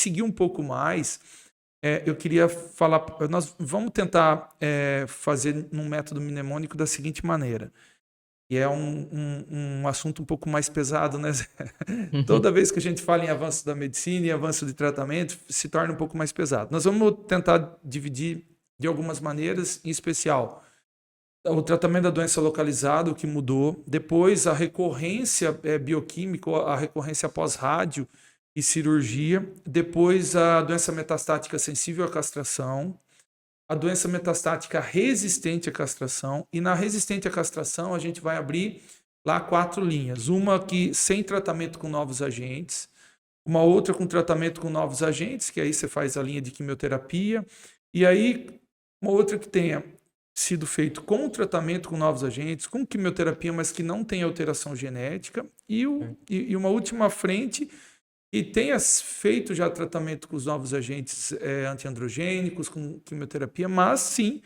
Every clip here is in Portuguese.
seguir um pouco mais, eu queria falar, nós vamos tentar fazer num método mnemônico da seguinte maneira, e é um assunto um pouco mais pesado, né, Zé? Toda vez que a gente fala em avanço da medicina e avanço de tratamento, se torna um pouco mais pesado. Nós vamos tentar dividir de algumas maneiras, em especial o tratamento da doença localizada, o que mudou, depois a recorrência bioquímica, a recorrência pós-rádio e cirurgia, depois a doença metastática sensível à castração, a doença metastática resistente à castração, e na resistente à castração a gente vai abrir lá 4 linhas. Uma que sem tratamento com novos agentes, uma outra com tratamento com novos agentes, que aí você faz a linha de quimioterapia, e aí uma outra que tenha sido feito com tratamento com novos agentes, com quimioterapia, mas que não tem alteração genética, e uma última frente e tenha feito já tratamento com os novos agentes antiandrogênicos, com quimioterapia, mas sim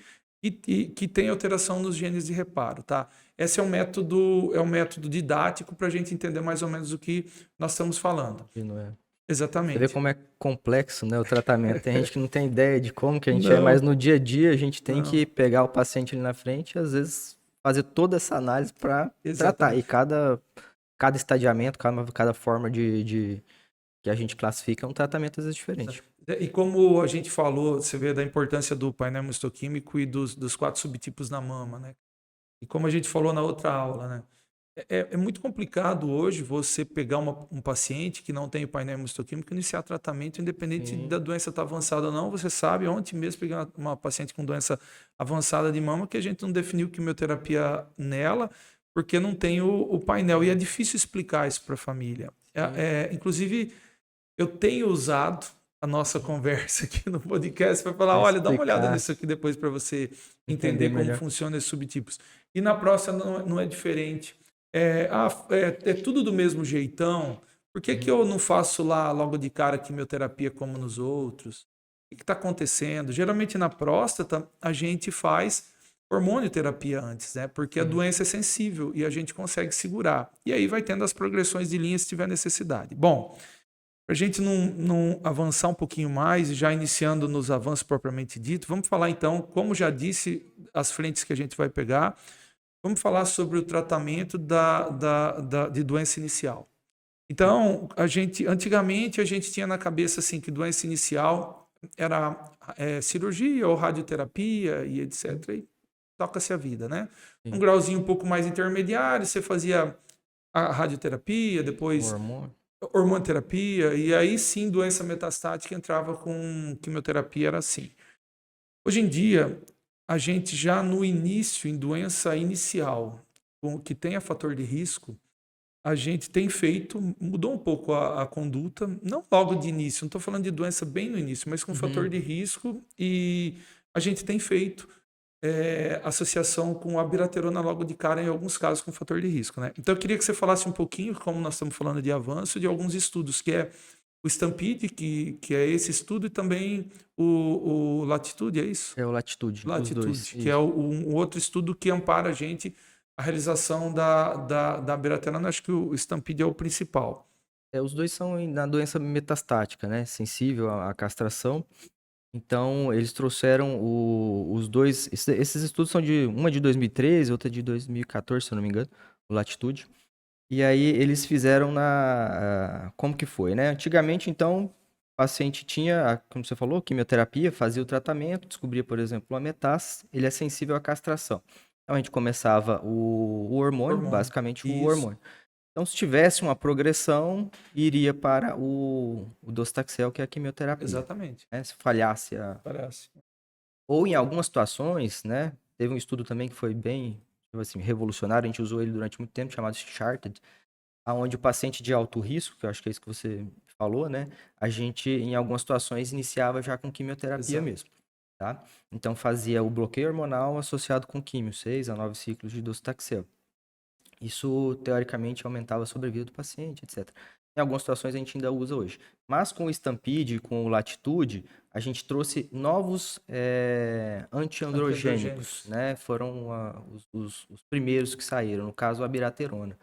que tem alteração nos genes de reparo, tá? Esse é um método didático para a gente entender mais ou menos o que nós estamos falando. Não é? Você vê Exatamente. como é complexo, né, o tratamento. Tem gente que não tem ideia de como que a gente é, Não, mas no dia a dia a gente tem não, que pegar o paciente ali na frente e às vezes fazer toda essa análise para tratar. exatamente. E cada estadiamento, cada forma de que a gente classifica é um tratamento às vezes diferente. E como a gente falou, você vê da importância do painel histoquímico e dos 4 subtipos na mama, né? E como a gente falou na outra aula, né? É muito complicado hoje você pegar um paciente que não tem o painel histoquímico e iniciar tratamento, independente Sim, da doença estar avançada ou não. Você sabe, ontem mesmo peguei uma paciente com doença avançada de mama que a gente não definiu quimioterapia nela porque não tem o painel. E é difícil explicar isso para a família. sim. Inclusive, eu tenho usado a nossa conversa aqui no podcast para falar, Para olha, dá uma olhada explicar, nisso aqui depois para você entender entender como melhor. funcionam esses subtipos. E na próstata não é diferente. É tudo do mesmo jeitão. Por que Uhum. eu não faço lá logo de cara quimioterapia como nos outros? O que está acontecendo? Geralmente na próstata a gente faz hormonioterapia antes, né? Porque a Uhum. doença é sensível e a gente consegue segurar. E aí vai tendo as progressões de linha se tiver necessidade. Bom, para a gente não avançar um pouquinho mais, e já iniciando nos avanços propriamente dito, vamos falar então, como já disse, as frentes que a gente vai pegar, vamos falar sobre o tratamento de doença inicial. Então, antigamente a gente tinha na cabeça assim que doença inicial era cirurgia ou radioterapia e etc. E toca-se a vida, né? Um Sim. grauzinho um pouco mais intermediário, você fazia a radioterapia, O depois hormônio. hormonoterapia, e aí sim doença metastática entrava com quimioterapia, era assim. Hoje em dia, a gente já no início, em doença inicial, que tenha fator de risco, a gente tem feito, mudou um pouco a conduta, não logo de início, não estou falando de doença bem no início, mas com fator Uhum. de risco, e a gente tem feito associação com a abiraterona logo de cara em alguns casos com fator de risco, né? Então eu queria que você falasse um pouquinho, como nós estamos falando de avanço, de alguns estudos, que é o Stampede, que é esse estudo, e também o Latitude, é isso? É o latitude, os dois, Latitude, que é isso. um outro estudo que ampara a gente a realização da abiraterona. Acho que o Stampede é o principal. Os dois são na doença metastática, né? Sensível à castração. Então, eles trouxeram os dois. Esses estudos são uma de 2013, outra de 2014, se eu não me engano, o Latitude. E aí eles fizeram como que foi, né? Antigamente, então, o paciente tinha, como você falou, quimioterapia, fazia o tratamento, descobria, por exemplo, uma metástase, ele é sensível à castração. Então, a gente começava o hormônio, Hormônio. basicamente o Isso, hormônio. Então, se tivesse uma progressão, iria para o docetaxel, que é a quimioterapia, exatamente. né? Se falhasse Parece. ou em algumas situações, né? Teve um estudo também que foi bem, tipo assim, revolucionário, a gente usou ele durante muito tempo, chamado Charted, aonde o paciente de alto risco, que eu acho que é isso que você falou, né? A gente, em algumas situações, iniciava já com quimioterapia Exato. mesmo, tá? Então, fazia o bloqueio hormonal associado com químio, 6 a 9 ciclos de docetaxel. Isso, teoricamente, aumentava a sobrevida do paciente, etc. Em algumas situações a gente ainda usa hoje. Mas com o Stampede, com o Latitude, a gente trouxe novos antiandrogênicos, Antiandrogênicos. né? Foram os primeiros que saíram, no caso a abiraterona.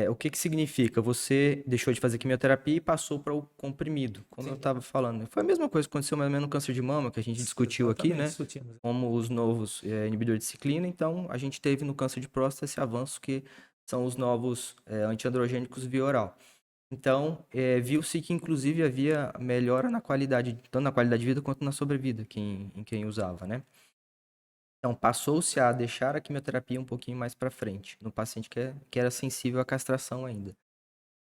O que que significa? Você deixou de fazer quimioterapia e passou para o comprimido, como eu Sim, estava falando. Foi a mesma coisa que aconteceu mais ou menos no câncer de mama, que a gente discutiu aqui, exatamente, né? discutimos. Como os novos inibidores de ciclina. Então, a gente teve no câncer de próstata esse avanço que são os novos antiandrogênicos via oral. Então, viu-se que inclusive havia melhora na qualidade, tanto na qualidade de vida quanto na sobrevida em quem usava, né? Então, passou-se a deixar a quimioterapia um pouquinho mais para frente, no paciente que era sensível à castração ainda.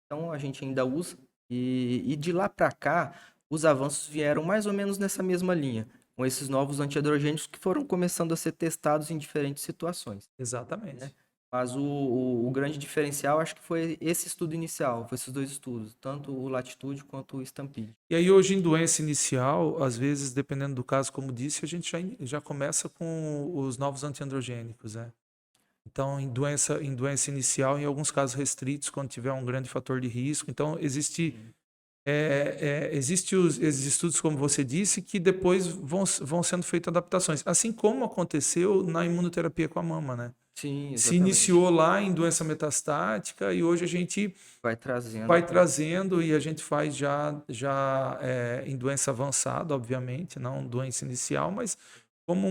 Então, a gente ainda usa, e de lá para cá, os avanços vieram mais ou menos nessa mesma linha, com esses novos antiandrogênicos que foram começando a ser testados em diferentes situações, né? Exatamente. Mas o grande diferencial, acho que foi esse estudo inicial, foi esses dois estudos, tanto o Latitude quanto o Stampede. E aí, hoje, em doença inicial, às vezes, dependendo do caso, como disse, a gente já começa com os novos antiandrogênicos, né? Então, em doença inicial, em alguns casos restritos, quando tiver um grande fator de risco. Então, existe esses estudos, como você disse, que depois vão sendo feitas adaptações. Assim como aconteceu na imunoterapia com a mama, né? Sim, Se exatamente. iniciou lá em doença metastática e hoje a gente Vai trazendo vai para. trazendo e a gente faz já em doença avançada, obviamente, não doença inicial, mas como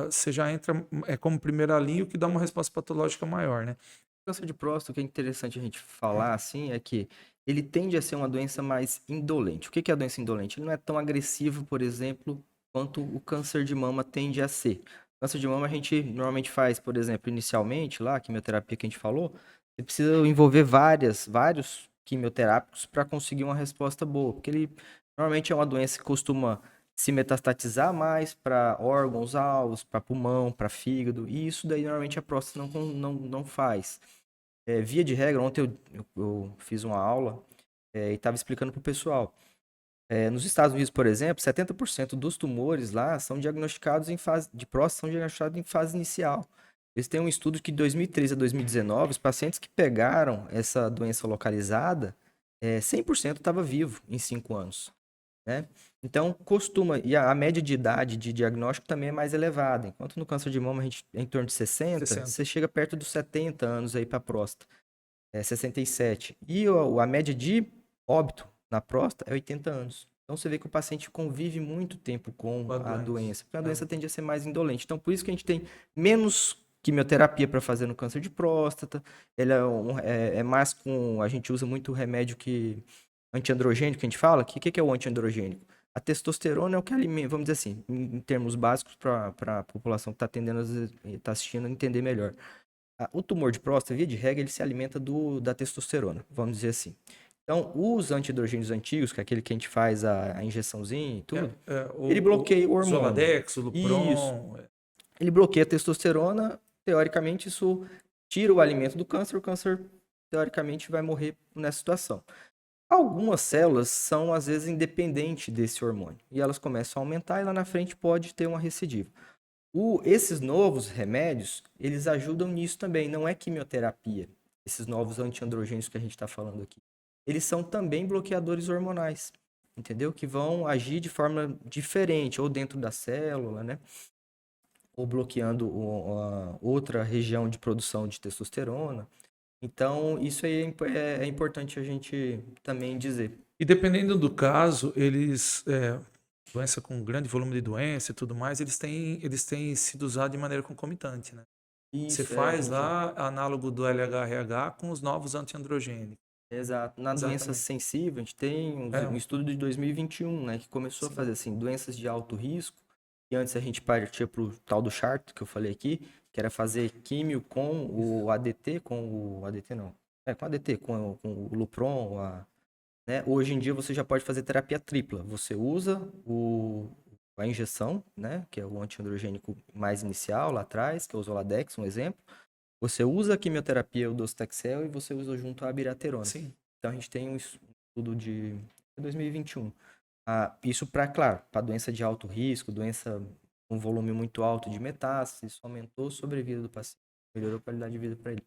você já entra como primeira linha, o que dá uma resposta patológica maior, né? Câncer de próstata, o que é interessante a gente falar assim é que ele tende a ser uma doença mais indolente. O que que é a doença indolente? Ele não é tão agressivo, por exemplo, quanto o câncer de mama tende a ser. Câncer de mama a gente normalmente faz, por exemplo, inicialmente lá, a quimioterapia que a gente falou, você precisa envolver vários quimioterápicos para conseguir uma resposta boa, porque ele normalmente é uma doença que costuma se metastatizar mais para órgãos-alvos, para pulmão, para fígado, e isso daí normalmente a próstata não faz. Via de regra, ontem eu fiz uma aula e estava explicando para o pessoal. Nos Estados Unidos, por exemplo, 70% dos tumores lá são diagnosticados em fase de próstata, são diagnosticados em fase inicial. Eles têm um estudo que de 2013 a 2019, os pacientes que pegaram essa doença localizada, 100% estava vivo em 5 anos, né? Então, e a média de idade de diagnóstico também é mais elevada. Enquanto no câncer de mama a gente é em torno de 60, 60. você chega perto dos 70 anos aí para próstata. 67. A média de óbito na próstata é 80 anos. Então você vê que o paciente convive muito tempo com Com a a doença. doença, porque a É. doença tende a ser mais indolente. Então por isso que a gente tem menos quimioterapia para fazer no câncer de próstata. Ele é mais com. A gente usa muito remédio antiandrogênico, que a gente fala. Que é o antiandrogênico? A testosterona é o que alimenta, vamos dizer assim, em termos básicos, para a população que está atendendo, está assistindo, entender melhor. O tumor de próstata, via de regra, ele se alimenta da testosterona, vamos dizer assim. Então, os antiandrogênios antigos, que é aquele que a gente faz a injeçãozinha e tudo, ele bloqueia o O hormônio. Zoladex, o Isso. Lupron. Ele bloqueia a testosterona, teoricamente, isso tira o alimento do câncer, o câncer, teoricamente, vai morrer nessa situação. Algumas células são, às vezes, independentes desse hormônio, e elas começam a aumentar, e lá na frente pode ter uma recidiva. Esses novos remédios, eles ajudam nisso também, não é quimioterapia. Esses novos antiandrogênicos que a gente está falando aqui. Eles são também bloqueadores hormonais, entendeu? Que vão agir de forma diferente, ou dentro da célula, né? Ou bloqueando outra região de produção de testosterona. Então, isso aí é importante a gente também dizer. E dependendo do caso, doença com grande volume de doença e tudo mais, eles têm sido usados de maneira concomitante, né? Você Isso, a faz gente. lá análogo do LHRH com os novos antiandrogênicos. Exato. Na doença Exatamente. sensível, a gente tem É, um estudo de 2021, né, que começou a sim, fazer assim, doenças de alto risco, e antes a gente partia para o tal do chart que eu falei aqui, que era fazer químio com o ADT, com o ADT não, com o ADT, com o Lupron, né? Hoje em dia você já pode fazer terapia tripla. Você usa a injeção, né, que é o antiandrogênico mais inicial lá atrás, que é o Zoladex, um exemplo. Você usa a quimioterapia, o docetaxel, e você usa junto a abiraterona. sim. Então a gente tem um estudo de 2021. Isso para, claro, para doença de alto risco, doença com volume muito alto de metástase, isso aumentou a sobrevida do paciente, melhorou a qualidade de vida para ele.